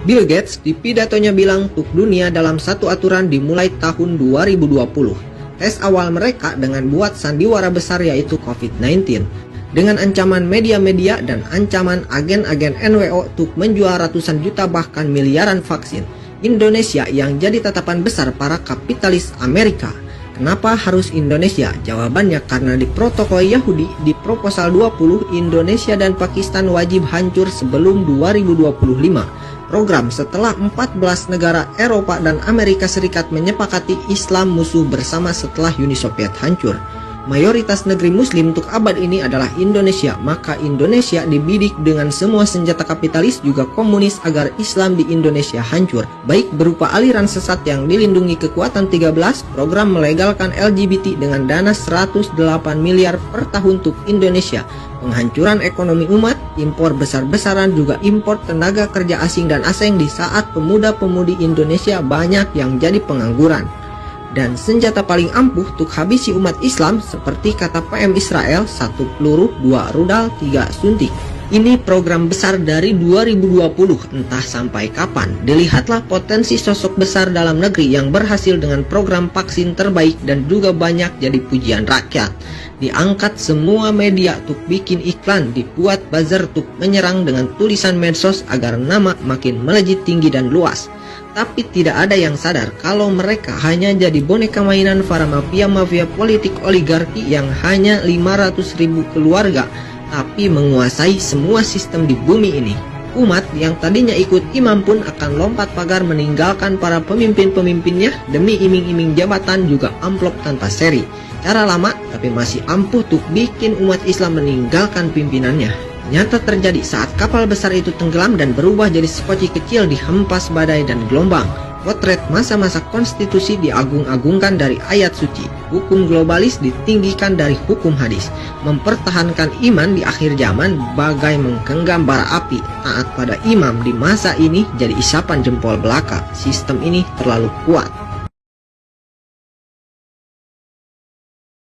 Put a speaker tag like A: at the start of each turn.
A: Bill Gates di pidatonya bilang untuk dunia dalam satu aturan dimulai tahun 2020. Tes awal mereka dengan buat sandiwara besar yaitu COVID-19. Dengan ancaman media-media dan ancaman agen-agen NWO untuk menjual ratusan juta bahkan miliaran vaksin. Indonesia yang jadi tatapan besar para kapitalis Amerika. Kenapa harus Indonesia? Jawabannya karena di protokol Yahudi di proposal 20 Indonesia dan Pakistan wajib hancur sebelum 2025. Program setelah 14 negara Eropa dan Amerika Serikat menyepakati Islam musuh bersama setelah Uni Soviet hancur. Mayoritas negeri muslim untuk abad ini adalah Indonesia, maka Indonesia dibidik dengan semua senjata kapitalis juga komunis agar Islam di Indonesia hancur. Baik berupa aliran sesat yang dilindungi kekuatan 13, program melegalkan LGBT dengan dana 108 miliar per tahun untuk Indonesia, penghancuran ekonomi umat, impor besar-besaran juga impor tenaga kerja asing dan asing di saat pemuda-pemudi Indonesia banyak yang jadi pengangguran. Dan senjata paling ampuh untuk habisi umat Islam seperti kata PM Israel, 1 peluru, 2 rudal, 3 suntik. Ini program besar dari 2020, entah sampai kapan. Dilihatlah potensi sosok besar dalam negeri yang berhasil dengan program vaksin terbaik dan juga banyak jadi pujian rakyat. Diangkat semua media untuk bikin iklan, dibuat buzzer untuk menyerang dengan tulisan medsos agar nama makin melejit tinggi dan luas. Tapi tidak ada yang sadar kalau mereka hanya jadi boneka mainan para mafia-mafia politik oligarki yang hanya 500.000 keluarga, tapi menguasai semua sistem di bumi ini. Umat yang tadinya ikut imam pun akan lompat pagar meninggalkan para pemimpin-pemimpinnya demi iming-iming jabatan juga amplop tanpa seri. Cara lama tapi masih ampuh untuk bikin umat Islam meninggalkan pimpinannya. Nyata terjadi saat kapal besar itu tenggelam dan berubah jadi sekoci kecil dihempas badai dan gelombang. Potret masa-masa konstitusi diagung-agungkan dari ayat suci. Hukum globalis ditinggikan dari hukum hadis. Mempertahankan iman di akhir zaman bagai menggenggam bara api. Taat pada imam di masa ini jadi isapan jempol belaka. Sistem ini terlalu kuat.